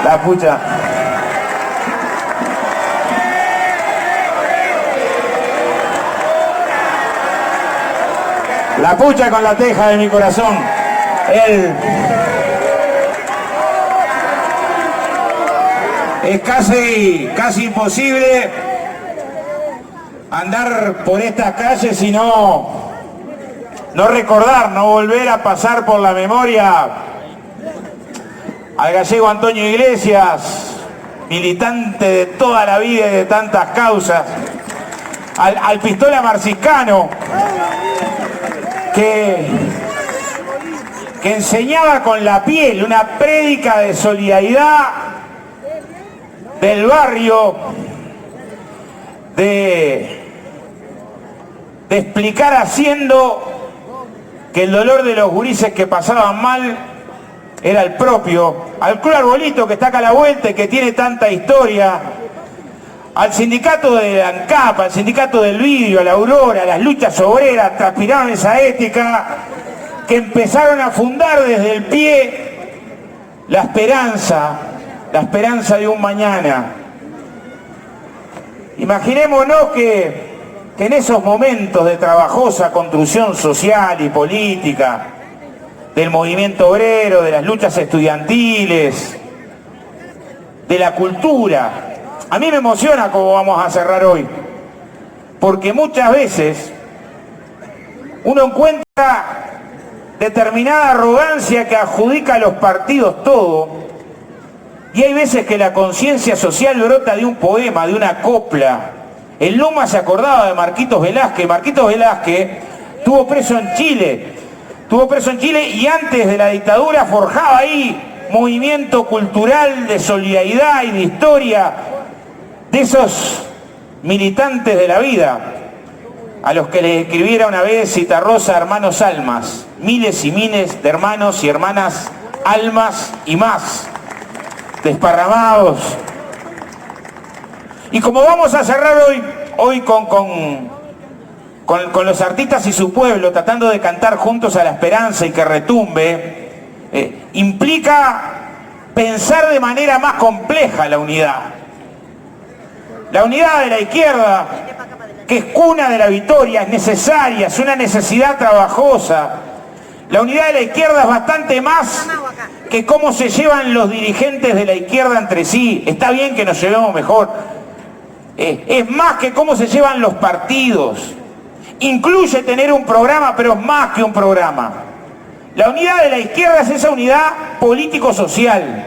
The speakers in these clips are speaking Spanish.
La pucha. La pucha con la teja de mi corazón. Es casi imposible andar por estas calles y no recordar, no volver a pasar por la memoria al gallego Antonio Iglesias, militante de toda la vida y de tantas causas, al Pistola Marciscano, que enseñaba con la piel una prédica de solidaridad del barrio, de explicar haciendo que el dolor de los gurises que pasaban mal era el propio, al Club Arbolito que está acá a la vuelta y que tiene tanta historia, al sindicato de ANCAP, al sindicato del vidrio, a la Aurora, a las luchas obreras, transpiraron esa ética, que empezaron a fundar desde el pie la esperanza de un mañana. Imaginémonos que en esos momentos de trabajosa construcción social y política, del movimiento obrero, de las luchas estudiantiles, de la cultura, a mí me emociona cómo vamos a cerrar hoy, porque muchas veces uno encuentra determinada arrogancia que adjudica a los partidos todo, y hay veces que la conciencia social brota de un poema, de una copla. El Loma se acordaba de Marquitos Velázquez. Marquitos Velázquez estuvo preso en Chile y antes de la dictadura forjaba ahí movimiento cultural de solidaridad y de historia de esos militantes de la vida, a los que les escribiera una vez Citarrosa, hermanos almas, miles y miles de hermanos y hermanas almas y más, desparramados. Y como vamos a cerrar hoy con los artistas y su pueblo, tratando de cantar juntos a la esperanza y que retumbe, implica pensar de manera más compleja la unidad. La unidad de la izquierda, que es cuna de la victoria, es necesaria, es una necesidad trabajosa. La unidad de la izquierda es bastante más que cómo se llevan los dirigentes de la izquierda entre sí. Está bien que nos llevemos mejor. Es más que cómo se llevan los partidos. Incluye tener un programa, pero es más que un programa. La unidad de la izquierda es esa unidad político-social.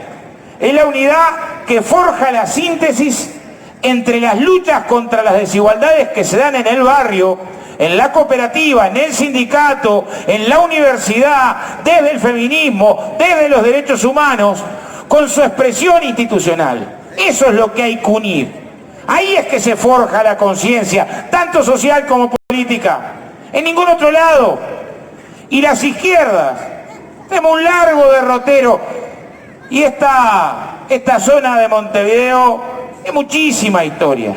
Es la unidad que forja la síntesis entre las luchas contra las desigualdades que se dan en el barrio, en la cooperativa, en el sindicato, en la universidad, desde el feminismo, desde los derechos humanos, con su expresión institucional. Eso es lo que hay que unir. Ahí es que se forja la conciencia, tanto social como política. En ningún otro lado. Y las izquierdas, tenemos un largo derrotero. Y esta zona de Montevideo tiene muchísima historia.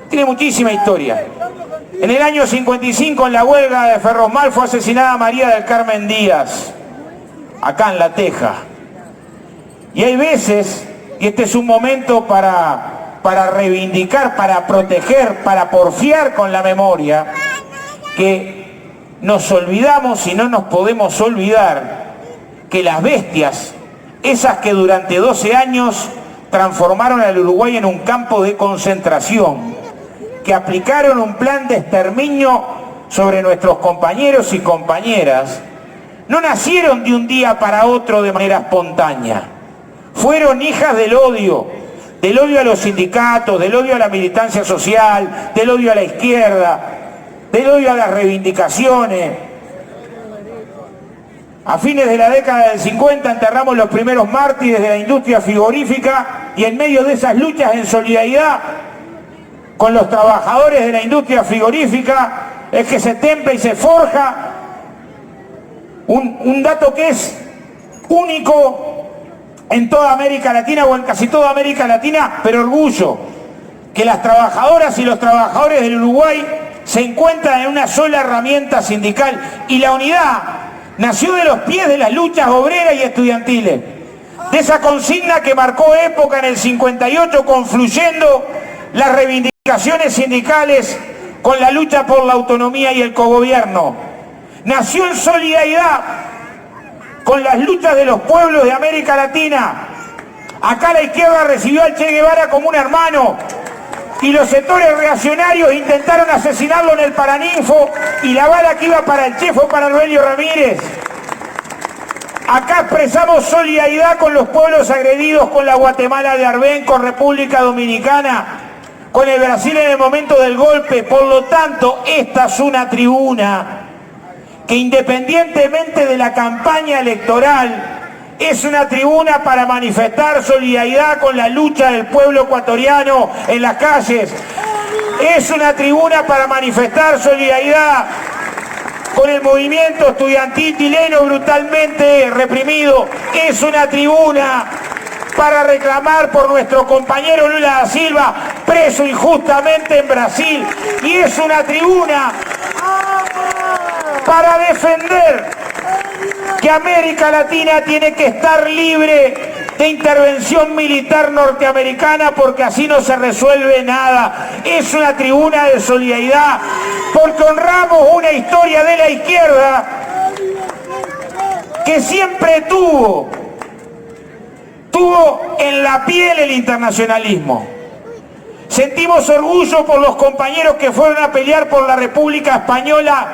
Tiene muchísima historia. En el año 55, en la huelga de Ferrosmal, fue asesinada María del Carmen Díaz, acá en La Teja. Y hay veces, y este es un momento para reivindicar, para proteger, para porfiar con la memoria, que nos olvidamos y no nos podemos olvidar que las bestias, esas que durante 12 años transformaron al Uruguay en un campo de concentración, que aplicaron un plan de exterminio sobre nuestros compañeros y compañeras, no nacieron de un día para otro de manera espontánea. Fueron hijas del odio a los sindicatos, del odio a la militancia social, del odio a la izquierda, del odio a las reivindicaciones. A fines de la década del 50 enterramos los primeros mártires de la industria frigorífica y en medio de esas luchas en solidaridad con los trabajadores de la industria frigorífica es que se templa y se forja un dato que es único en toda América Latina o en casi toda América Latina, pero orgullo, que las trabajadoras y los trabajadores del Uruguay se encuentran en una sola herramienta sindical, y la unidad nació de los pies de las luchas obreras y estudiantiles, de esa consigna que marcó época en el 58, confluyendo las reivindicaciones sindicales con la lucha por la autonomía y el cogobierno. Nació en solidaridad con las luchas de los pueblos de América Latina. Acá la izquierda recibió al Che Guevara como un hermano y los sectores reaccionarios intentaron asesinarlo en el Paraninfo y la bala que iba para el Che fue para Noelio Ramírez. Acá expresamos solidaridad con los pueblos agredidos, con la Guatemala de Arbén, con República Dominicana, con el Brasil en el momento del golpe. Por lo tanto, esta es una tribuna que, independientemente de la campaña electoral, es una tribuna para manifestar solidaridad con la lucha del pueblo ecuatoriano en las calles. Es una tribuna para manifestar solidaridad con el movimiento estudiantil chileno brutalmente reprimido. Es una tribuna para reclamar por nuestro compañero Lula da Silva, preso injustamente en Brasil. Y es una tribuna para defender que América Latina tiene que estar libre de intervención militar norteamericana, porque así no se resuelve nada. Es una tribuna de solidaridad porque honramos una historia de la izquierda que siempre tuvo en la piel el internacionalismo. Sentimos orgullo por los compañeros que fueron a pelear por la República Española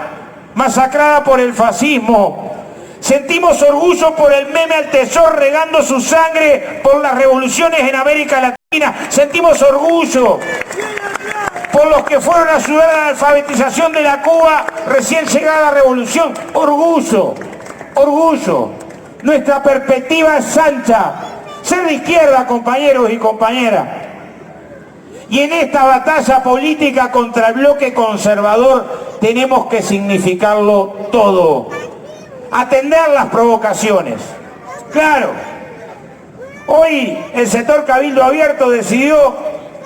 masacrada por el fascismo. Sentimos orgullo por el meme Altezor regando su sangre por las revoluciones en América Latina. Sentimos orgullo por los que fueron a ayudar a la alfabetización de la Cuba recién llegada a la revolución. Orgullo, orgullo. Nuestra perspectiva es ancha. Ser de izquierda, compañeros y compañeras. Y en esta batalla política contra el bloque conservador tenemos que significarlo todo. Atender las provocaciones. Claro, hoy el sector Cabildo Abierto decidió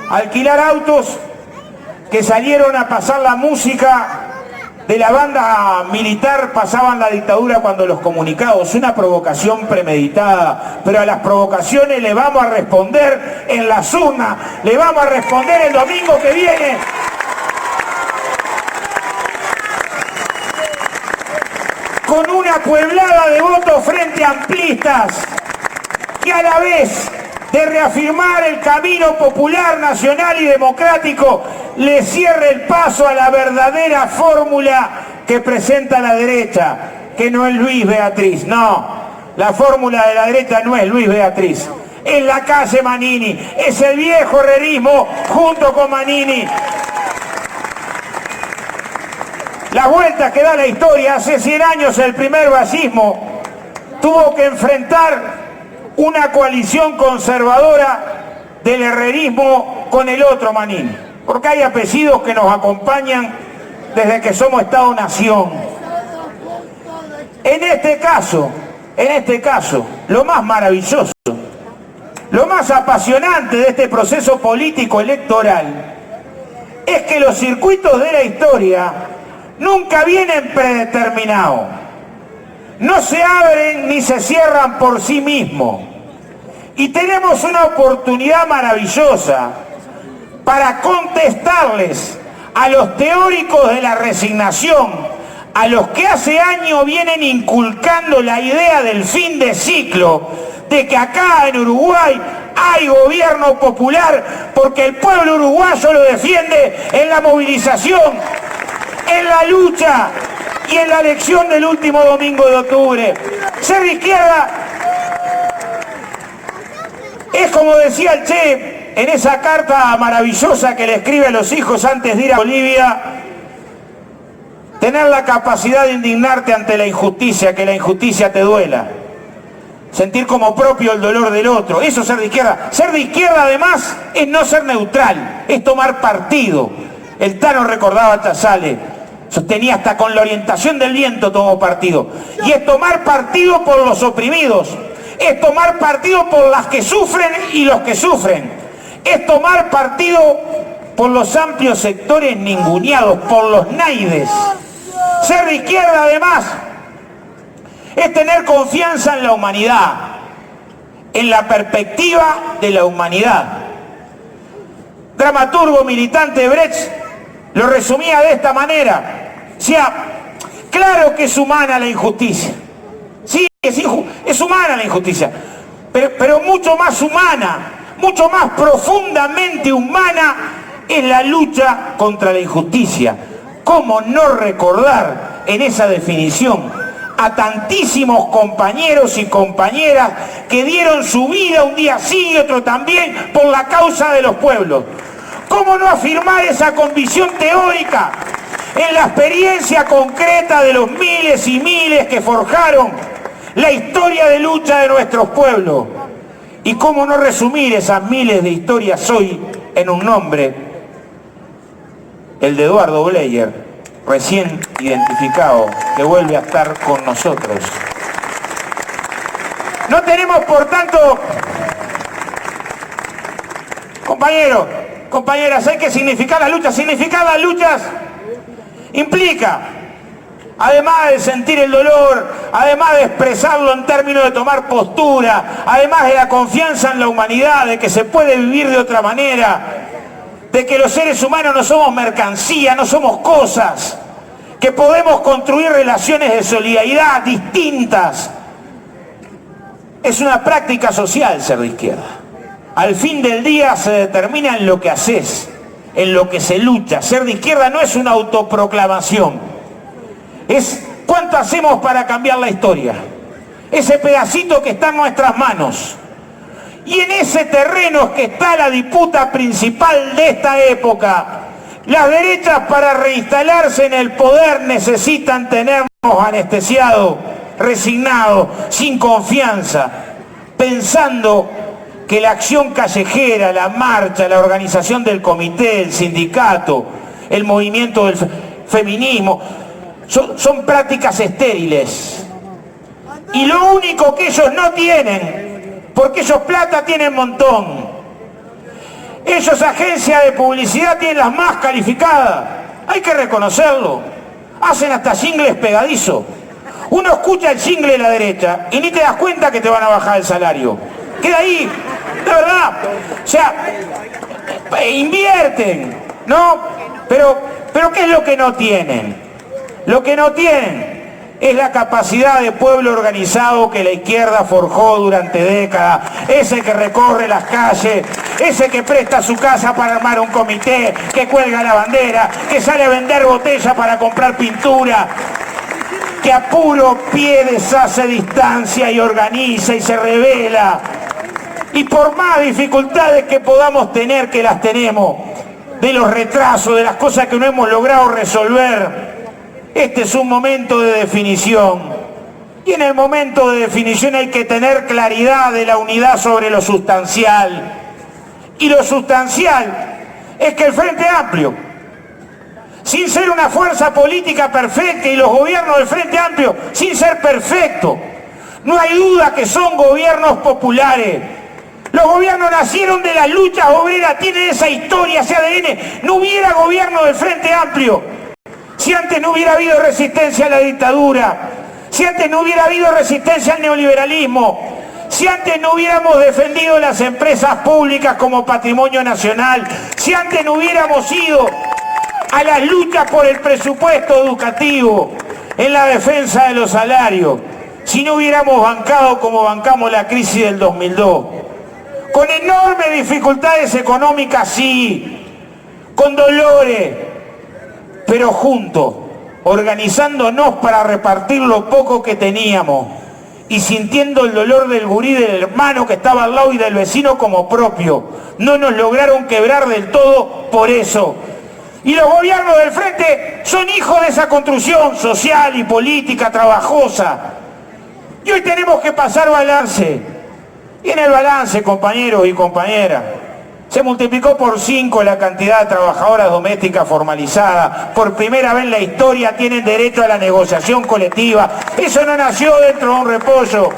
alquilar autos que salieron a pasar la música de la banda militar, pasaban la dictadura cuando los comunicados. Una provocación premeditada, pero a las provocaciones le vamos a responder en las urnas, le vamos a responder el domingo que viene. Con una pueblada de votos frente amplistas que, a la vez de reafirmar el camino popular, nacional y democrático, le cierre el paso a la verdadera fórmula que presenta la derecha, que no es Luis Beatriz, no. La fórmula de la derecha no es Luis Beatriz, es la calle Manini, es el viejo herrerismo junto con Manini. Las vueltas que da la historia. Hace 100 años el primer fascismo tuvo que enfrentar una coalición conservadora del herrerismo con el otro Manini, porque hay apellidos que nos acompañan desde que somos Estado-Nación. En este caso, lo más maravilloso, lo más apasionante de este proceso político electoral es que los circuitos de la historia nunca vienen predeterminados, no se abren ni se cierran por sí mismos. Y tenemos una oportunidad maravillosa para contestarles a los teóricos de la resignación, a los que hace años vienen inculcando la idea del fin de ciclo, de que acá en Uruguay hay gobierno popular porque el pueblo uruguayo lo defiende en la movilización, en la lucha y en la elección del último domingo de octubre. Ser de izquierda es, como decía el Che en esa carta maravillosa que le escribe a los hijos antes de ir a Bolivia, tener la capacidad de indignarte ante la injusticia, que la injusticia te duela, sentir como propio el dolor del otro. Eso es ser de izquierda. Ser de izquierda, además, es no ser neutral, es tomar partido. El Tano recordaba a Chazale, sostenía hasta con la orientación del viento tomó partido. Y es tomar partido por los oprimidos, es tomar partido por las que sufren y los que sufren, es tomar partido por los amplios sectores ninguneados, por los naides. Ser de izquierda, además, es tener confianza en la humanidad, en la perspectiva de la humanidad. Dramaturgo militante Brecht lo resumía de esta manera. O sea, claro que es humana la injusticia. Sí, es humana la injusticia. Pero mucho más humana, mucho más profundamente humana es la lucha contra la injusticia. ¿Cómo no recordar en esa definición a tantísimos compañeros y compañeras que dieron su vida un día sí y otro también por la causa de los pueblos? ¿Cómo no afirmar esa convicción teórica en la experiencia concreta de los miles y miles que forjaron la historia de lucha de nuestros pueblos? ¿Y cómo no resumir esas miles de historias hoy en un nombre, el de Eduardo Bleier, recién identificado, que vuelve a estar con nosotros? No tenemos, por tanto, compañeros, compañeras, ¿hay que significar las luchas? Significar las luchas implica, además de sentir el dolor, además de expresarlo en términos de tomar postura, además de la confianza en la humanidad, de que se puede vivir de otra manera, de que los seres humanos no somos mercancía, no somos cosas, que podemos construir relaciones de solidaridad distintas. Es una práctica social ser de izquierda. Al fin del día se determina en lo que haces, en lo que se lucha. Ser de izquierda no es una autoproclamación, es cuánto hacemos para cambiar la historia. Ese pedacito que está en nuestras manos. Y en ese terreno es que está la disputa principal de esta época. Las derechas, para reinstalarse en el poder, necesitan tenernos anestesiados, resignados, sin confianza, pensando que la acción callejera, la marcha, la organización del comité, el sindicato, el movimiento del feminismo, son prácticas estériles. Y lo único que ellos no tienen, porque ellos plata tienen montón, ellos agencias de publicidad tienen las más calificadas, hay que reconocerlo, hacen hasta jingles pegadizos. Uno escucha el jingle de la derecha y ni te das cuenta que te van a bajar el salario, queda ahí, de verdad. O sea, invierten, ¿no? Pero ¿qué es lo que no tienen? Lo que no tienen es la capacidad de pueblo organizado que la izquierda forjó durante décadas, ese que recorre las calles, ese que presta su casa para armar un comité, que cuelga la bandera, que sale a vender botellas para comprar pintura, que a puro pie deshace distancia y organiza y se revela. Y por más dificultades que podamos tener, que las tenemos, de los retrasos, de las cosas que no hemos logrado resolver, este es un momento de definición. Y en el momento de definición hay que tener claridad de la unidad sobre lo sustancial. Y lo sustancial es que el Frente Amplio, sin ser una fuerza política perfecta, y los gobiernos del Frente Amplio, sin ser perfectos, no hay duda que son gobiernos populares. Los gobiernos nacieron de las luchas obreras, tienen esa historia, ese ADN. No hubiera gobierno del Frente Amplio si antes no hubiera habido resistencia a la dictadura, si antes no hubiera habido resistencia al neoliberalismo, si antes no hubiéramos defendido las empresas públicas como patrimonio nacional, si antes no hubiéramos ido a las luchas por el presupuesto educativo, en la defensa de los salarios, si no hubiéramos bancado como bancamos la crisis del 2002, con enormes dificultades económicas, sí, con dolores, pero juntos, organizándonos para repartir lo poco que teníamos y sintiendo el dolor del gurí del hermano que estaba al lado y del vecino como propio. No nos lograron quebrar del todo por eso. Y los gobiernos del Frente son hijos de esa construcción social y política trabajosa. Y hoy tenemos que pasar balance. Y en el balance, compañeros y compañeras, se multiplicó por 5 la cantidad de trabajadoras domésticas formalizadas. Por primera vez en la historia tienen derecho a la negociación colectiva. Eso no nació dentro de un repollo.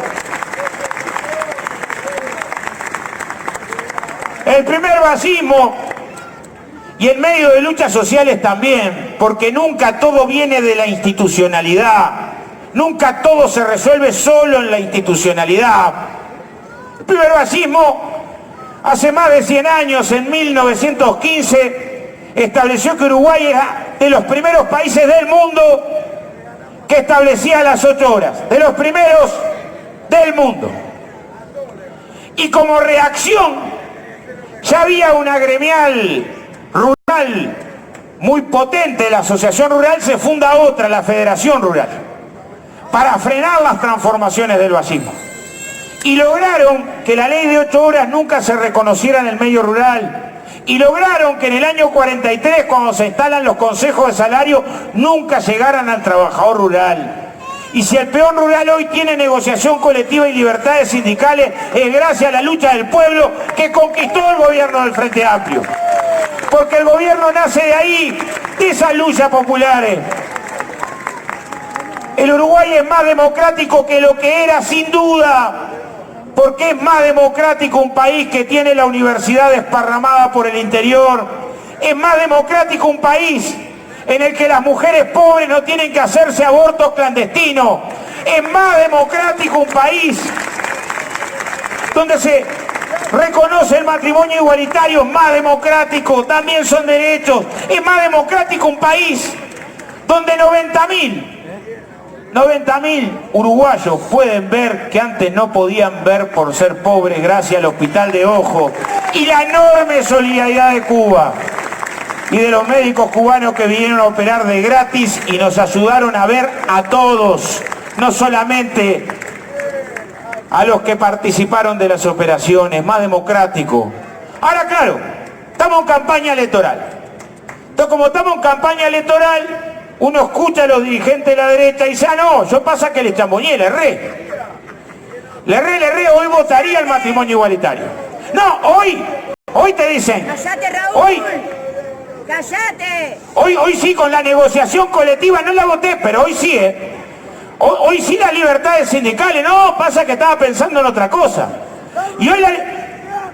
El primer fascismo, y en medio de luchas sociales también, porque nunca todo viene de la institucionalidad. Nunca todo se resuelve solo en la institucionalidad. primer vallismo, hace más de 100 años, en 1915, estableció que Uruguay era de los primeros países del mundo que establecía las 8 horas, de los primeros del mundo. Y como reacción, ya había una gremial rural muy potente, la Asociación Rural, se funda otra, la Federación Rural, para frenar las transformaciones del vallismo. Y lograron que la ley de 8 horas nunca se reconociera en el medio rural. Y lograron que en el año 43, cuando se instalan los consejos de salario, nunca llegaran al trabajador rural. Y si el peón rural hoy tiene negociación colectiva y libertades sindicales, es gracias a la lucha del pueblo que conquistó el gobierno del Frente Amplio. Porque el gobierno nace de ahí, de esas luchas populares. El Uruguay es más democrático que lo que era, sin duda. Porque es más democrático un país que tiene la universidad desparramada por el interior. Es más democrático un país en el que las mujeres pobres no tienen que hacerse abortos clandestinos. Es más democrático un país donde se reconoce el matrimonio igualitario. Es más democrático, también son derechos. Es más democrático un país donde 90.000 uruguayos pueden ver que antes no podían ver por ser pobres gracias al Hospital de Ojo y la enorme solidaridad de Cuba y de los médicos cubanos que vinieron a operar de gratis y nos ayudaron a ver a todos, no solamente a los que participaron de las operaciones. Más democrático. Ahora, claro, estamos en campaña electoral. Entonces, como estamos en campaña electoral, uno escucha a los dirigentes de la derecha y dice, ah, no, yo pasa que le chamboñé, le erré, hoy votaría el matrimonio igualitario. No, hoy te dicen, ¡Cállate, Raúl! ¡Cállate! Hoy sí, con la negociación colectiva, no la voté, pero hoy sí, hoy sí las libertades sindicales. No, pasa que estaba pensando en otra cosa. Y hoy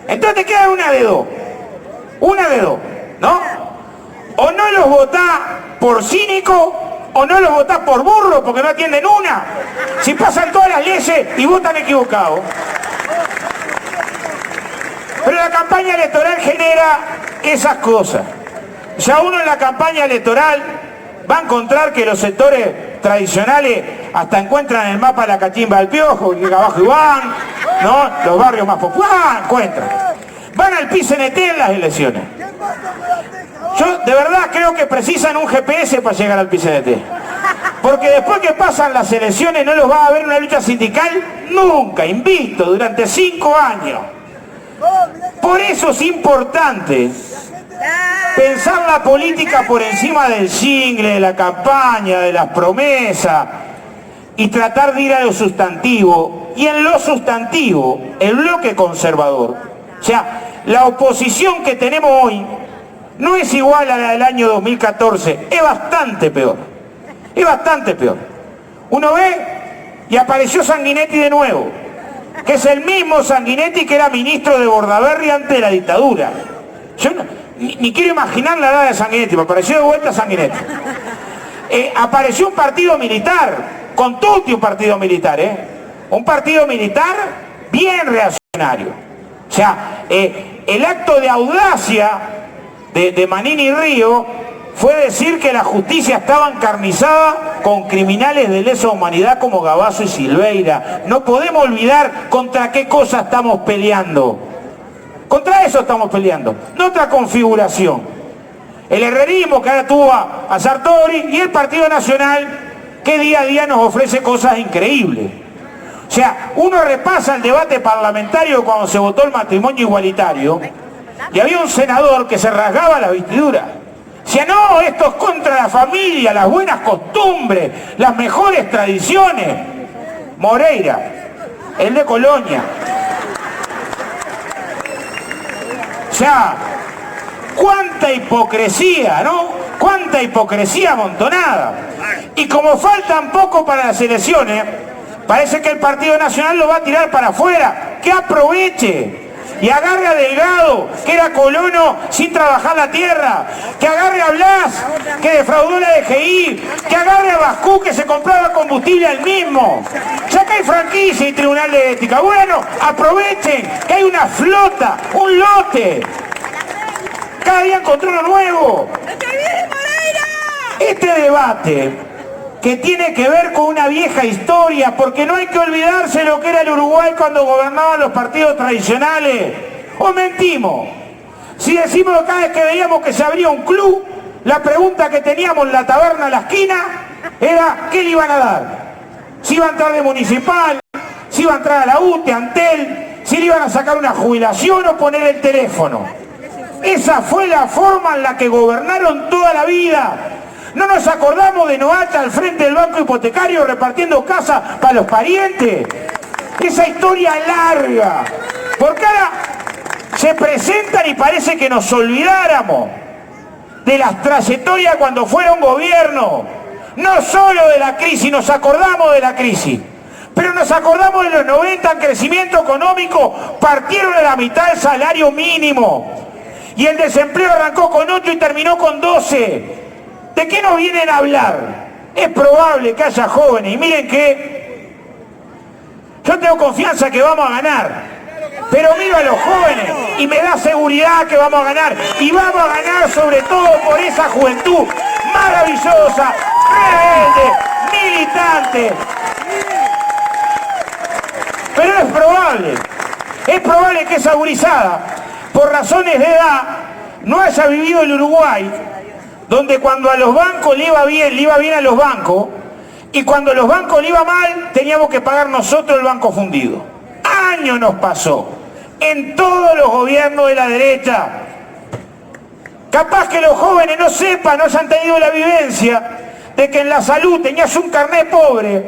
entonces te queda una de dos, ¿no? O no los votás por cínico, o no los votás por burro, porque no atienden una. Si pasan todas las leyes y votan equivocados. Pero la campaña electoral genera esas cosas. Ya uno en la campaña electoral va a encontrar que los sectores tradicionales hasta encuentran en el mapa la cachimba del Piojo, que abajo Iván, ¿no? Los barrios más populares encuentran. Van al PCNT en las elecciones. Yo de verdad creo que precisan un GPS para llegar al PCNT. Porque después que pasan las elecciones no los va a haber una lucha sindical nunca, invicto, durante 5 años. Por eso es importante pensar la política por encima del jingle, de la campaña, de las promesas, y tratar de ir a lo sustantivo. Y en lo sustantivo, el bloque conservador, o sea, la oposición que tenemos hoy, no es igual a la del año 2014, es bastante peor. Es bastante peor. Uno ve y apareció Sanguinetti de nuevo, que es el mismo Sanguinetti que era ministro de Bordaberry antes de la dictadura. Yo ni quiero imaginar la edad de Sanguinetti, me apareció de vuelta Sanguinetti. Apareció un partido militar, con tutti un partido militar, un partido militar bien reaccionario. O sea, el acto de audacia de Manini Río fue decir que la justicia estaba encarnizada con criminales de lesa humanidad como Gabazo y Silveira. No podemos olvidar contra qué cosa estamos peleando. Contra eso estamos peleando, no otra configuración. El herrerismo que ahora tuvo a Sartori y el Partido Nacional que día a día nos ofrece cosas increíbles. O sea, uno repasa el debate parlamentario cuando se votó el matrimonio igualitario y había un senador que se rasgaba la vestidura. Decía, no, esto es contra la familia, las buenas costumbres, las mejores tradiciones. Moreira, el de Colonia. O sea, cuánta hipocresía, ¿no? Cuánta hipocresía amontonada. Y como faltan poco para las elecciones, parece que el Partido Nacional lo va a tirar para afuera. Que aproveche. y agarre a Delgado, que era colono sin trabajar la tierra, que agarre a Blas, que defraudó la DGI, que agarre a Bascú, que se compraba combustible al mismo. Ya que hay franquicia y tribunal de ética, bueno, aprovechen que hay una flota, un lote. Cada día encontró uno nuevo. Este debate que tiene que ver con una vieja historia, porque no hay que olvidarse lo que era el Uruguay cuando gobernaban los partidos tradicionales. ¿O mentimos? Si decimos que cada vez que veíamos que se abría un club, la pregunta que teníamos en la taberna a la esquina era ¿qué le iban a dar? Si iba a entrar de Municipal, si iba a entrar a la UTE, Antel, si le iban a sacar una jubilación o poner el teléfono. Esa fue la forma en la que gobernaron toda la vida. ¿No nos acordamos de Noacha al frente del banco hipotecario repartiendo casas para los parientes? Esa historia larga. Porque ahora se presentan y parece que nos olvidáramos de las trayectorias cuando fueron gobierno. No solo de la crisis, nos acordamos de la crisis. Pero nos acordamos de los 90 en crecimiento económico, partieron a la mitad del salario mínimo. Y el desempleo arrancó con 8 y terminó con 12. ¿De qué nos vienen a hablar? Es probable que haya jóvenes, y miren que yo tengo confianza que vamos a ganar, pero miro a los jóvenes y me da seguridad que vamos a ganar, y vamos a ganar sobre todo por esa juventud maravillosa, rebelde, militante. Pero es probable que esa gurizada, por razones de edad, no haya vivido el Uruguay donde cuando a los bancos le iba bien a los bancos, y cuando a los bancos le iba mal, teníamos que pagar nosotros el banco fundido. Años nos pasó, en todos los gobiernos de la derecha. Capaz que los jóvenes no sepan, no hayan tenido la vivencia de que en la salud tenías un carnet pobre,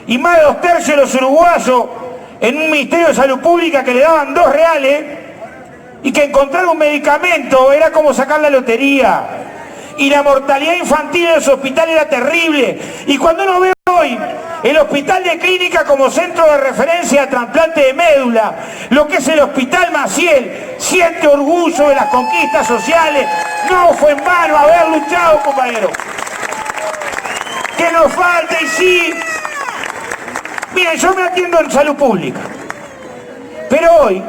y más de 2/3 de los uruguayos en un Ministerio de Salud Pública que le daban 2 reales, y que encontrar un medicamento era como sacar la lotería. Y la mortalidad infantil en los hospitales era terrible. Y cuando uno ve hoy el Hospital de Clínica como centro de referencia de trasplante de médula, lo que es el Hospital Maciel, siente orgullo de las conquistas sociales. No fue en vano haber luchado, compañeros. Que nos falta, y sí. Miren, yo me atiendo en salud pública, pero hoy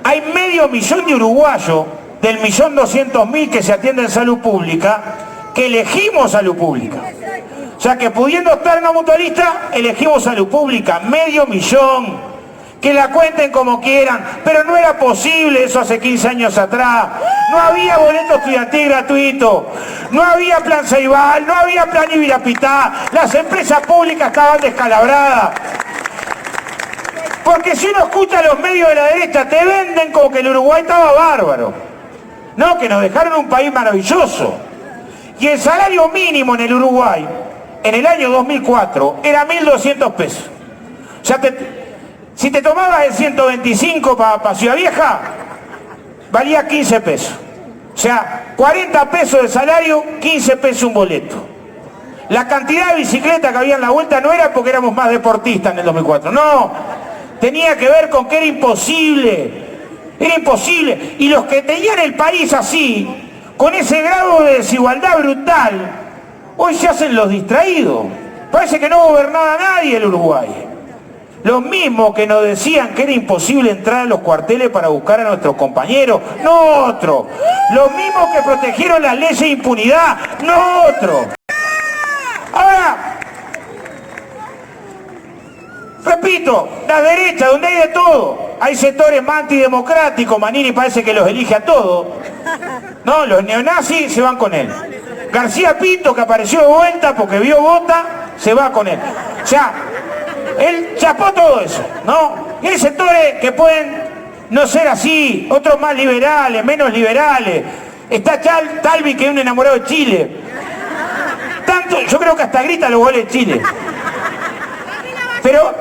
hay 500.000 de uruguayos del 1.200.000 que se atiende en salud pública, que elegimos salud pública. O sea que pudiendo estar en una mutualista, elegimos salud pública, 500.000, que la cuenten como quieran, pero no era posible eso hace 15 años atrás. No había boleto estudiantil gratuito, no había plan Ceibal, no había plan Ibirapitá, las empresas públicas estaban descalabradas. Porque si uno escucha a los medios de la derecha, te venden como que el Uruguay estaba bárbaro. No, que nos dejaron un país maravilloso. Y el salario mínimo en el Uruguay, en el año 2004, era 1.200 pesos. O sea, si te tomabas el 125 para Ciudad Vieja, valía 15 pesos. O sea, 40 pesos de salario, 15 pesos un boleto. La cantidad de bicicletas que había en la vuelta no era porque éramos más deportistas en el 2004, no. Tenía que ver con que era imposible. Era imposible. Y los que tenían el país así, con ese grado de desigualdad brutal, hoy se hacen los distraídos. Parece que no gobernaba nadie el Uruguay. Los mismos que nos decían que era imposible entrar a los cuarteles para buscar a nuestros compañeros, no otros. Los mismos que protegieron las leyes de impunidad, no otros. Ahora, repito, la derecha, donde hay de todo, hay sectores más antidemocráticos, Manini parece que los elige a todos. No, los neonazis se van con él. García Pinto, que apareció de vuelta porque vio Bota, se va con él. O sea, él chapó todo eso, ¿no? Y hay sectores que pueden no ser así, otros más liberales, menos liberales. Está Talvi, que es un enamorado de Chile. Tanto, yo creo que hasta grita los goles de Chile. Pero,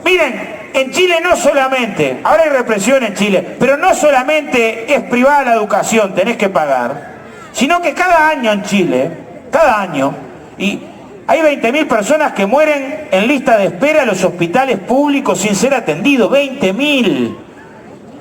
miren, en Chile no solamente, ahora hay represión en Chile, pero no solamente es privada la educación, tenés que pagar, sino que cada año en Chile, cada año, y hay 20.000 personas que mueren en lista de espera en los hospitales públicos sin ser atendidos, 20.000.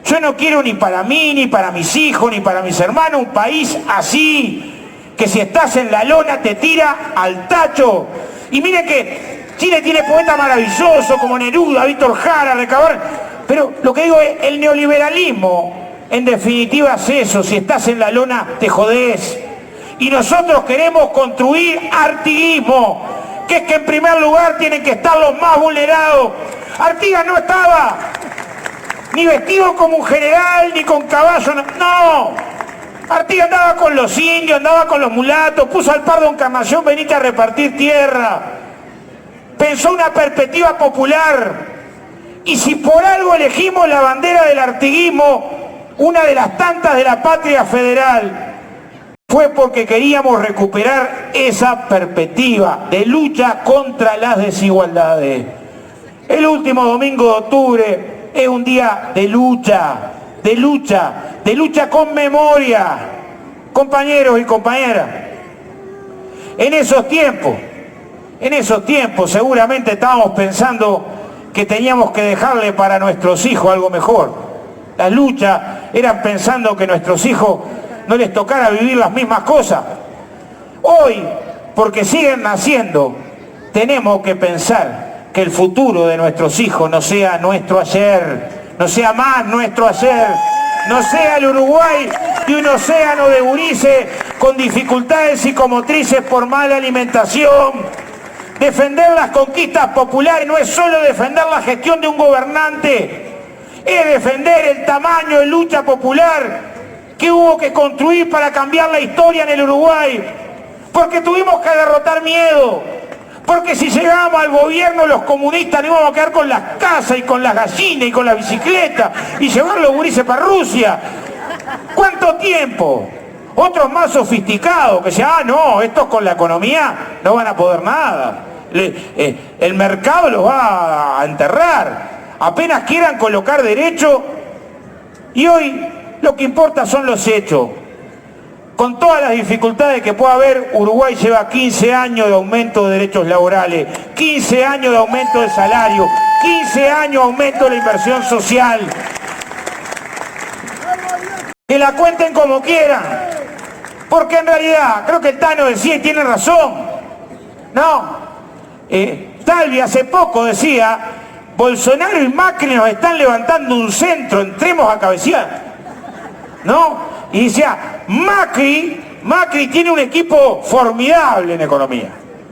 Yo no quiero ni para mí, ni para mis hijos, ni para mis hermanos un país así, que si estás en la lona te tira al tacho. Y miren que Chile tiene poetas maravillosos como Neruda, Víctor Jara, Recabar, pero lo que digo es, el neoliberalismo, en definitiva es eso, si estás en la lona te jodés. Y nosotros queremos construir artiguismo, que es que en primer lugar tienen que estar los más vulnerados. Artigas no estaba ni vestido como un general, ni con caballo, no. Artigas andaba con los indios, andaba con los mulatos, puso al Pardo Encarnación, venite a repartir tierra. Pensó una perspectiva popular. Y si por algo elegimos la bandera del artiguismo, una de las tantas de la patria federal, fue porque queríamos recuperar esa perspectiva de lucha contra las desigualdades. El último domingo de octubre es un día de lucha, de lucha, de lucha con memoria, compañeros y compañeras. En esos tiempos seguramente estábamos pensando que teníamos que dejarle para nuestros hijos algo mejor. Las luchas eran pensando que nuestros hijos no les tocara vivir las mismas cosas. Hoy, porque siguen naciendo, tenemos que pensar que el futuro de nuestros hijos no sea nuestro ayer, no sea más nuestro ayer, no sea el Uruguay de un océano de gurises con dificultades psicomotrices por mala alimentación. Defender las conquistas populares no es solo defender la gestión de un gobernante, es defender el tamaño de lucha popular que hubo que construir para cambiar la historia en el Uruguay, porque tuvimos que derrotar miedo, porque si llegábamos al gobierno los comunistas nos íbamos a quedar con las casas y con las gallinas y con la bicicleta y llevar los gurises para Rusia. ¿Cuánto tiempo? Otros más sofisticados que decían, no, estos con la economía no van a poder nada, el mercado los va a enterrar, apenas quieran colocar derecho. Y hoy lo que importa son los hechos. Con todas las dificultades que pueda haber, Uruguay lleva 15 años de aumento de derechos laborales, 15 años de aumento de salario, 15 años de aumento de la inversión social. Que la cuenten como quieran, porque en realidad, creo que el Tano decía y tiene razón, no, Talvi hace poco decía, Bolsonaro y Macri nos están levantando un centro, entremos a cabecear. ¿No? Y decía, Macri tiene un equipo formidable en economía.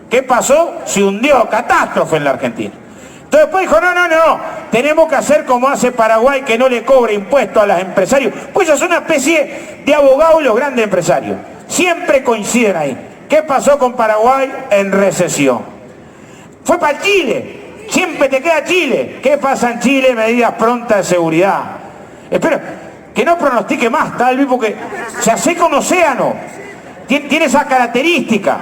¿Qué pasó? Se hundió, catástrofe en la Argentina. Entonces después dijo, no, tenemos que hacer como hace Paraguay, que no le cobre impuestos a los empresarios. Pues ellos son una especie de abogados y los grandes empresarios. Siempre coinciden ahí. ¿Qué pasó con Paraguay? En recesión. Fue para Chile. Siempre te queda Chile. ¿Qué pasa en Chile? Medidas prontas de seguridad. Espero que no pronostique más, tal vez, porque se aseca un océano, tiene esa característica.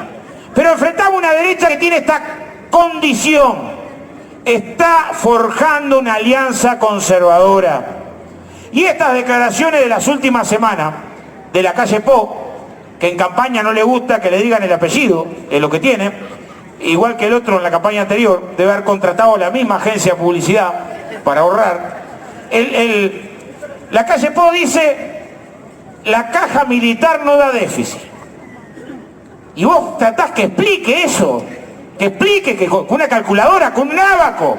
Pero enfrentamos una derecha que tiene esta condición, está forjando una alianza conservadora. Y estas declaraciones de las últimas semanas, de la calle Po, que en campaña no le gusta que le digan el apellido, es lo que tiene, igual que el otro en la campaña anterior, debe haber contratado la misma agencia de publicidad para ahorrar. La calle Po dice, la caja militar no da déficit. Y vos tratás que explique eso, que explique que con una calculadora, con un ábaco,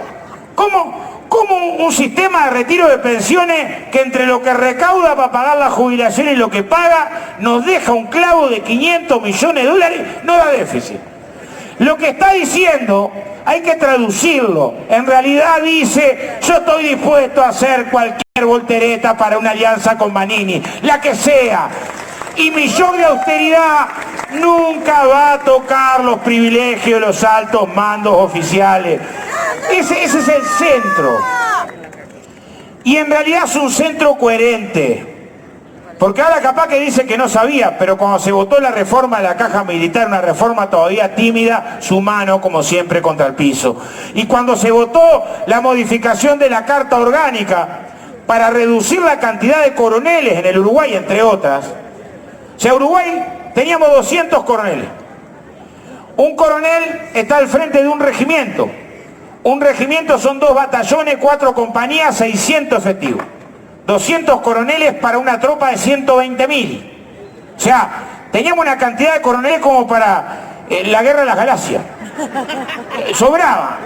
¿cómo un sistema de retiro de pensiones que entre lo que recauda para pagar la jubilación y lo que paga nos deja un clavo de 500 millones de dólares, no da déficit? Lo que está diciendo hay que traducirlo. En realidad dice, yo estoy dispuesto a hacer cualquier voltereta para una alianza con Manini, la que sea. Y mi show de austeridad nunca va a tocar los privilegios de los altos mandos oficiales. Ese es el centro. Y en realidad es un centro coherente. Porque ahora capaz que dice que no sabía, pero cuando se votó la reforma de la caja militar, una reforma todavía tímida, su mano, como siempre, contra el piso. Y cuando se votó la modificación de la Carta Orgánica para reducir la cantidad de coroneles en el Uruguay, entre otras, o sea, Uruguay teníamos 200 coroneles. Un coronel está al frente de un regimiento. Un regimiento son 2 batallones, 4 compañías, 600 efectivos. 200 coroneles para una tropa de 120.000. O sea, teníamos una cantidad de coroneles como para la guerra de las galaxias. Sobraba.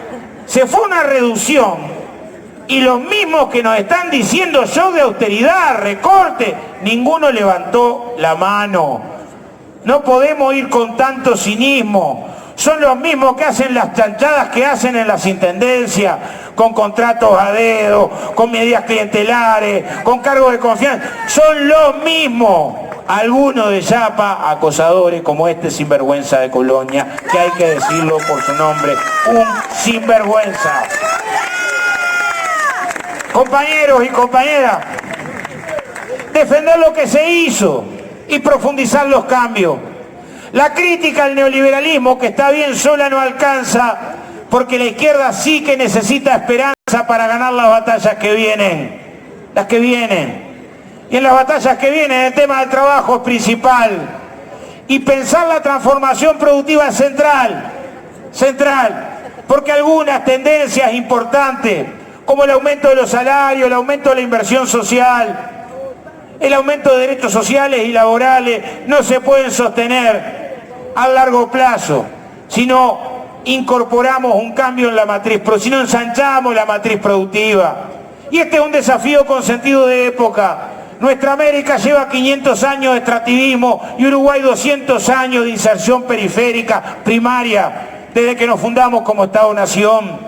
Se fue una reducción y los mismos que nos están diciendo show de austeridad, recorte, ninguno levantó la mano. No podemos ir con tanto cinismo. Son los mismos que hacen las chanchadas que hacen en las intendencias, con contratos a dedo, con medidas clientelares, con cargos de confianza. Son los mismos. Algunos de Yapa, acosadores como este sinvergüenza de Colonia, que hay que decirlo por su nombre, un sinvergüenza. Compañeros y compañeras, defender lo que se hizo y profundizar los cambios. La crítica al neoliberalismo, que está bien sola, no alcanza, porque la izquierda sí que necesita esperanza para ganar las batallas que vienen. Las que vienen. Y en las batallas que vienen el tema del trabajo es principal. Y pensar la transformación productiva es central. Central. Porque algunas tendencias importantes, como el aumento de los salarios, el aumento de la inversión social, el aumento de derechos sociales y laborales, no se pueden sostener a largo plazo si no incorporamos un cambio en la matriz, si no ensanchamos la matriz productiva. Y este es un desafío con sentido de época. Nuestra América lleva 500 años de extractivismo y Uruguay 200 años de inserción periférica, primaria, desde que nos fundamos como Estado-Nación.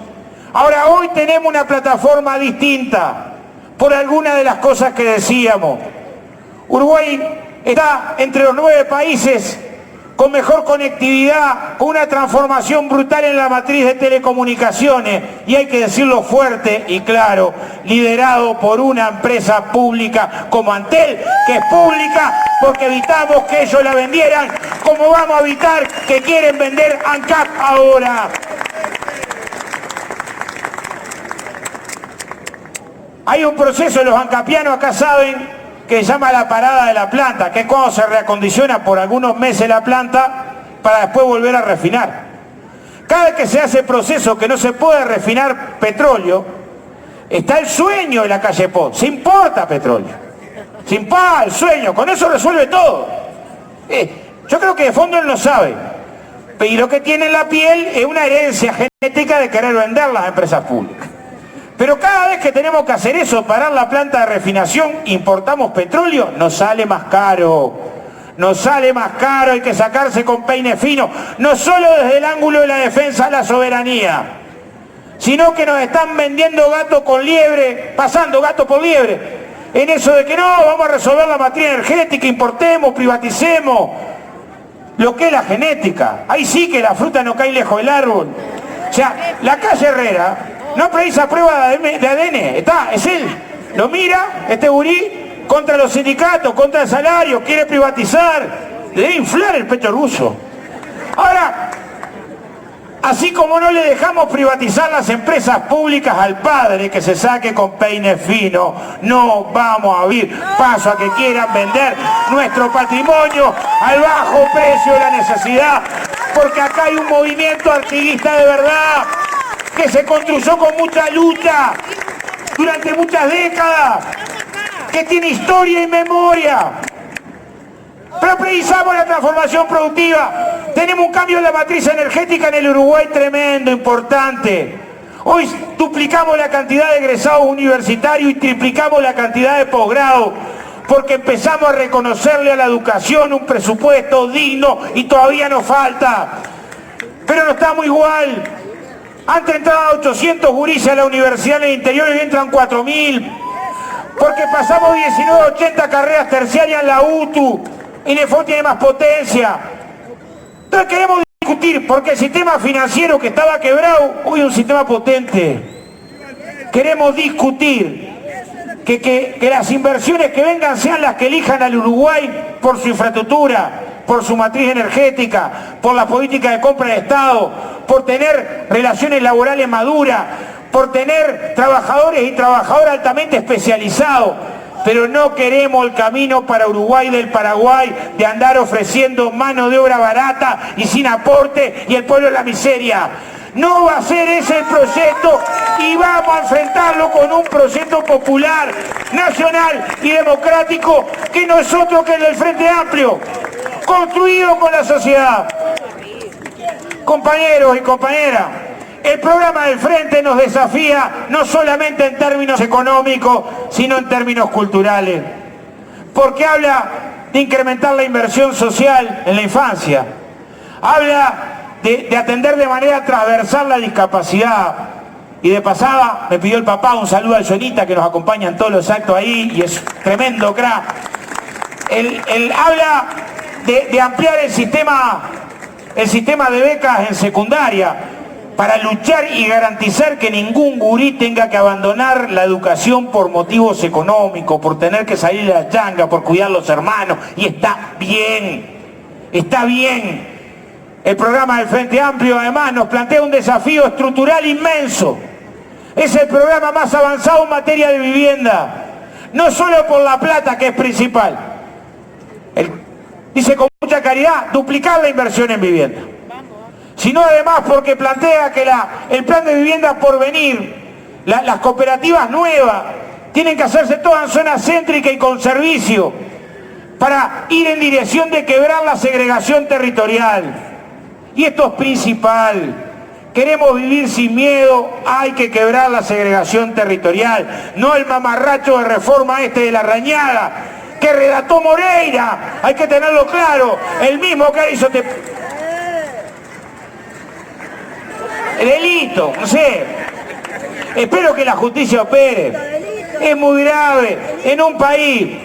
Ahora, hoy tenemos una plataforma distinta por algunas de las cosas que decíamos. Uruguay está entre los 9 países con mejor conectividad, con una transformación brutal en la matriz de telecomunicaciones, y hay que decirlo fuerte y claro, liderado por una empresa pública como Antel, que es pública porque evitamos que ellos la vendieran, como vamos a evitar que quieren vender ANCAP ahora. Hay un proceso, los ancapianos acá saben, que se llama la parada de la planta, que es cuando se reacondiciona por algunos meses la planta para después volver a refinar. Cada vez que se hace proceso que no se puede refinar petróleo, está el sueño de la calle Po. Se importa petróleo. Se importa el sueño. Con eso resuelve todo. Yo creo que de fondo él no sabe. Y lo que tiene en la piel es una herencia genética de querer vender las empresas públicas. Pero cada vez que tenemos que hacer eso, parar la planta de refinación, importamos petróleo, nos sale más caro. Nos sale más caro, hay que sacarse con peine fino, no solo desde el ángulo de la defensa de la soberanía, sino que nos están vendiendo gato con liebre, pasando gato por liebre, en eso de que no, vamos a resolver la matriz energética, importemos, privaticemos, lo que es la genética. Ahí sí que la fruta no cae lejos del árbol. O sea, la calle Herrera no precisa prueba de ADN, es él. Lo mira, este gurí, contra los sindicatos, contra el salario, quiere privatizar. Le debe inflar el pecho ruso. Ahora, así como no le dejamos privatizar las empresas públicas al padre que se saque con peine fino, no vamos a abrir paso a que quieran vender nuestro patrimonio al bajo precio de la necesidad, porque acá hay un movimiento artiguista de verdad, que se construyó con mucha lucha durante muchas décadas, que tiene historia y memoria. Pero precisamos la transformación productiva. Tenemos un cambio en la matriz energética en el Uruguay tremendo, importante. Hoy duplicamos la cantidad de egresados universitarios y triplicamos la cantidad de posgrados, porque empezamos a reconocerle a la educación un presupuesto digno y todavía nos falta. Pero no estamos igual. Antes entraban 800 gurises a la universidad en el interior y hoy entran 4.000. Porque pasamos 19 a 80 carreras terciarias en la UTU. INEFON tiene más potencia. Entonces queremos discutir, porque el sistema financiero que estaba quebrado, hoy es un sistema potente. Queremos discutir que las inversiones que vengan sean las que elijan al Uruguay por su infraestructura, por su matriz energética, por la política de compra del Estado, por tener relaciones laborales maduras, por tener trabajadores y trabajadoras altamente especializados. Pero no queremos el camino para Uruguay del Paraguay de andar ofreciendo mano de obra barata y sin aporte y el pueblo en la miseria. No va a ser ese el proyecto y vamos a enfrentarlo con un proyecto popular, nacional y democrático que no es otro que el del Frente Amplio, construido con la sociedad. Compañeros y compañeras, el programa del Frente nos desafía no solamente en términos económicos, sino en términos culturales, porque habla de incrementar la inversión social en la infancia, habla de atender de manera transversal la discapacidad, y de pasada me pidió el papá un saludo al Jonita que nos acompaña en todos los actos ahí y es tremendo crack. Él habla de ampliar el sistema de becas en secundaria para luchar y garantizar que ningún gurí tenga que abandonar la educación por motivos económicos, por tener que salir de la changa, por cuidar a los hermanos, y está bien, está bien. El programa del Frente Amplio además nos plantea un desafío estructural inmenso. Es el programa más avanzado en materia de vivienda, no solo por la plata que es principal. Dice con mucha claridad duplicar la inversión en vivienda, sino además porque plantea que el plan de vivienda por venir, las cooperativas nuevas, tienen que hacerse todas en zona céntrica y con servicio para ir en dirección de quebrar la segregación territorial. Y esto es principal. Queremos vivir sin miedo, hay que quebrar la segregación territorial, no el mamarracho de reforma de la Rañaga, que redactó Moreira, hay que tenerlo claro, el mismo que hizo delito, no sé. Espero que la justicia opere. Es muy grave en un país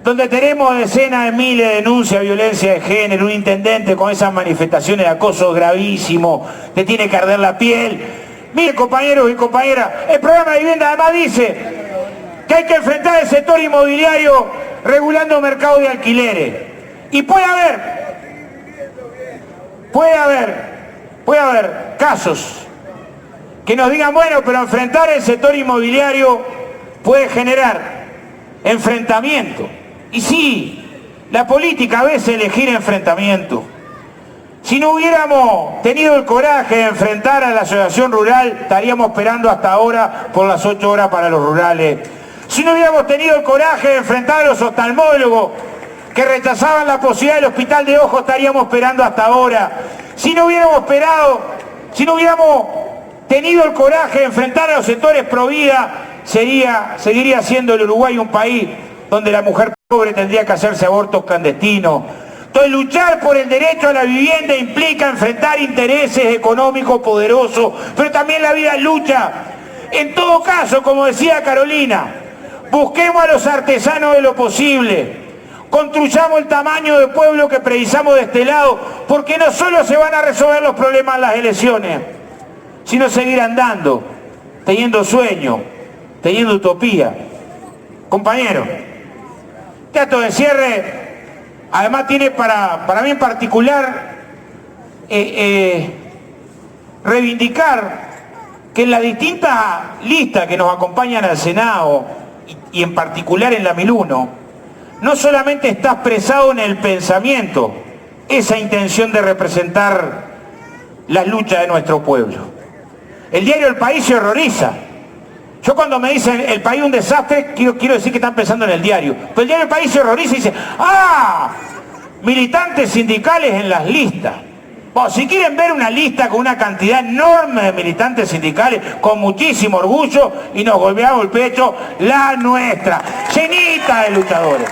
donde tenemos decenas de miles de denuncias de violencia de género, un intendente con esas manifestaciones de acoso gravísimo, te tiene que arder la piel. Miren, compañeros y compañeras, el programa de vivienda además dice que hay que enfrentar el sector inmobiliario regulando mercado de alquileres. Y puede haber casos que nos digan, bueno, pero enfrentar el sector inmobiliario puede generar enfrentamiento. Y sí, la política a veces elegir enfrentamiento. Si no hubiéramos tenido el coraje de enfrentar a la asociación rural, estaríamos esperando hasta ahora por las 8 horas para los rurales. Si no hubiéramos tenido el coraje de enfrentar a los oftalmólogos que rechazaban la posibilidad del hospital de ojos, estaríamos esperando hasta ahora. Si no hubiéramos tenido el coraje de enfrentar a los sectores pro vida, seguiría siendo el Uruguay un país donde la mujer pobre tendría que hacerse abortos clandestinos. Entonces, luchar por el derecho a la vivienda implica enfrentar intereses económicos poderosos, pero también la vida es lucha. En todo caso, como decía Carolina, busquemos a los artesanos de lo posible, construyamos el tamaño de pueblo que precisamos de este lado, porque no solo se van a resolver los problemas en las elecciones, sino seguir andando, teniendo sueños, teniendo utopía. Compañeros, este acto de cierre además tiene para mí en particular reivindicar que en las distintas listas que nos acompañan al Senado y en particular en la 1001, no solamente está expresado en el pensamiento esa intención de representar las luchas de nuestro pueblo. El diario El País se horroriza. Yo cuando me dicen el país un desastre, quiero decir que están pensando en el diario. Pero el diario El País se horroriza y dice, ¡ah! Militantes sindicales en las listas. Bueno, si quieren ver una lista con una cantidad enorme de militantes sindicales, con muchísimo orgullo, y nos golpeamos el pecho, la nuestra, llenita de luchadores.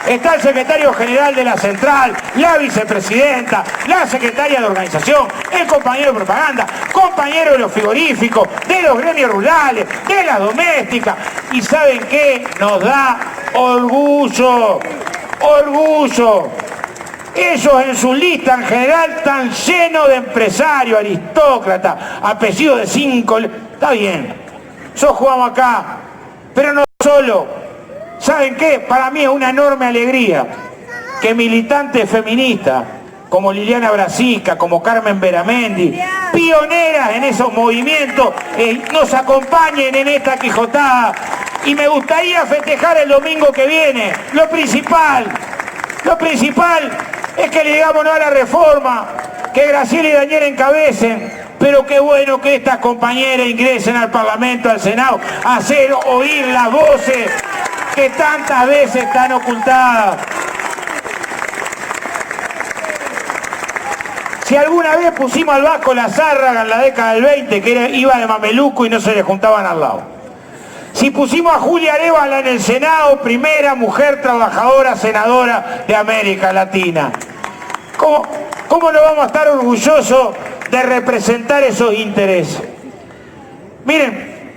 Está el secretario general de la central, la vicepresidenta, la secretaria de organización, el compañero de propaganda, compañero de los frigoríficos, de los gremios rurales, de las domésticas. Y ¿saben qué? Nos da orgullo, orgullo. Ellos en su lista en general están llenos de empresarios, aristócratas, apellidos de 5. Está bien, nosotros jugamos acá, pero no solo. ¿Saben qué? Para mí es una enorme alegría que militantes feministas como Liliana Brasica, como Carmen Beramendi, pioneras en esos movimientos, nos acompañen en esta quijotada. Y me gustaría festejar el domingo que viene. Lo principal es que le digamos no a la reforma, que Graciela y Daniel encabecen Pero qué bueno que estas compañeras ingresen al Parlamento, al Senado, a hacer oír las voces que tantas veces están ocultadas. Si alguna vez pusimos al Vasco Lazárraga en la década del 20, que iba de mameluco y no se le juntaban al lado. Si pusimos a Julia Arévalo en el Senado, primera mujer trabajadora senadora de América Latina. ¿Cómo no vamos a estar orgullosos de representar esos intereses? Miren,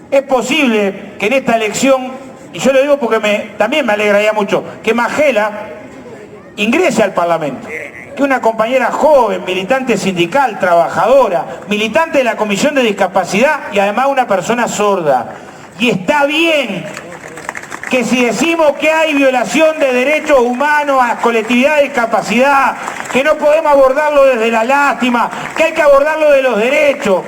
es posible que en esta elección, y yo lo digo porque también me alegraría mucho, que Majela ingrese al Parlamento. Que una compañera joven, militante sindical, trabajadora, militante de la Comisión de Discapacidad y además una persona sorda. Y está bien que si decimos que hay violación de derechos humanos a las colectividades de discapacidad, que no podemos abordarlo desde la lástima, que hay que abordarlo de los derechos.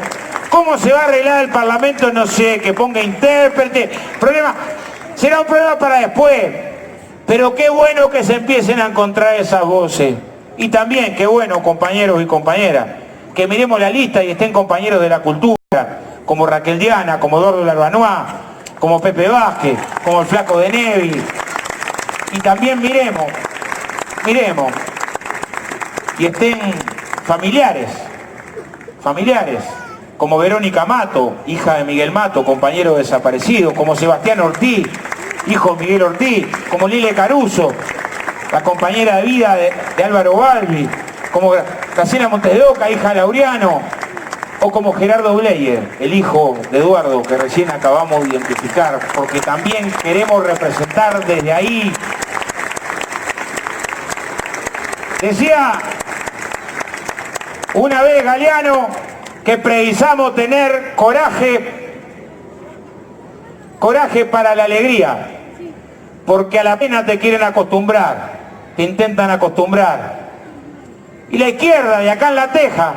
¿Cómo se va a arreglar el Parlamento? No sé, que ponga intérprete. Será un problema para después. Pero qué bueno que se empiecen a encontrar esas voces. Y también, qué bueno, compañeros y compañeras, que miremos la lista y estén compañeros de la cultura, como Raquel Diana, como Eduardo Larbanois, como Pepe Vázquez, como el Flaco de Nevi. Y también miremos, y estén familiares, como Verónica Mato, hija de Miguel Mato, compañero desaparecido, como Sebastián Ortiz, hijo de Miguel Ortiz, como Lile Caruso, la compañera de vida de Álvaro Balbi, como Graciela Montes de Oca, hija de Laureano, o como Gerardo Bleyer, el hijo de Eduardo, que recién acabamos de identificar, porque también queremos representar desde ahí. Decía una vez Galeano que precisamos tener coraje para la alegría, porque a la pena te quieren acostumbrar. Te intentan acostumbrar. Y la izquierda, de acá en La Teja,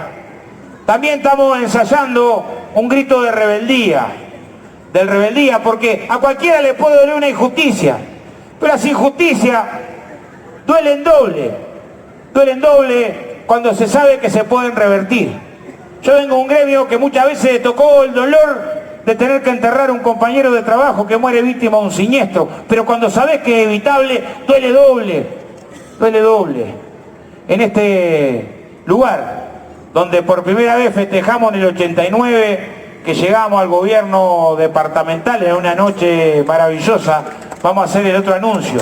también estamos ensayando un grito de rebeldía, porque a cualquiera le puede doler una injusticia, pero las injusticias duelen doble cuando se sabe que se pueden revertir. Yo vengo de un gremio que muchas veces le tocó el dolor de tener que enterrar a un compañero de trabajo que muere víctima de un siniestro, pero cuando sabes que es evitable, duele doble. En este lugar, donde por primera vez festejamos en el 89 que llegamos al gobierno departamental en una noche maravillosa, vamos a hacer el otro anuncio.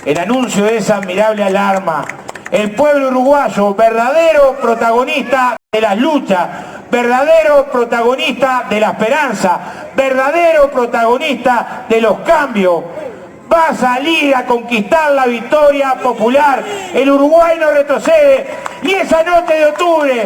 El anuncio de esa admirable alarma. El pueblo uruguayo, verdadero protagonista de las luchas, verdadero protagonista de la esperanza, verdadero protagonista de los cambios, va a salir a conquistar la victoria popular. El Uruguay no retrocede. Y esa noche de octubre,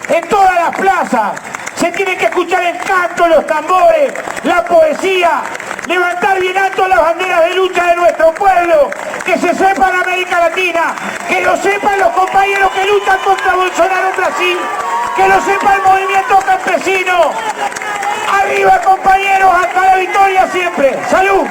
en todas las plazas, se tienen que escuchar el canto, los tambores, la poesía, levantar bien alto las banderas de lucha de nuestro pueblo, que se sepa en América Latina, que lo sepan los compañeros que luchan contra Bolsonaro en Brasil, que lo sepa el movimiento campesino. Arriba, compañeros, hasta la victoria siempre. ¡Salud!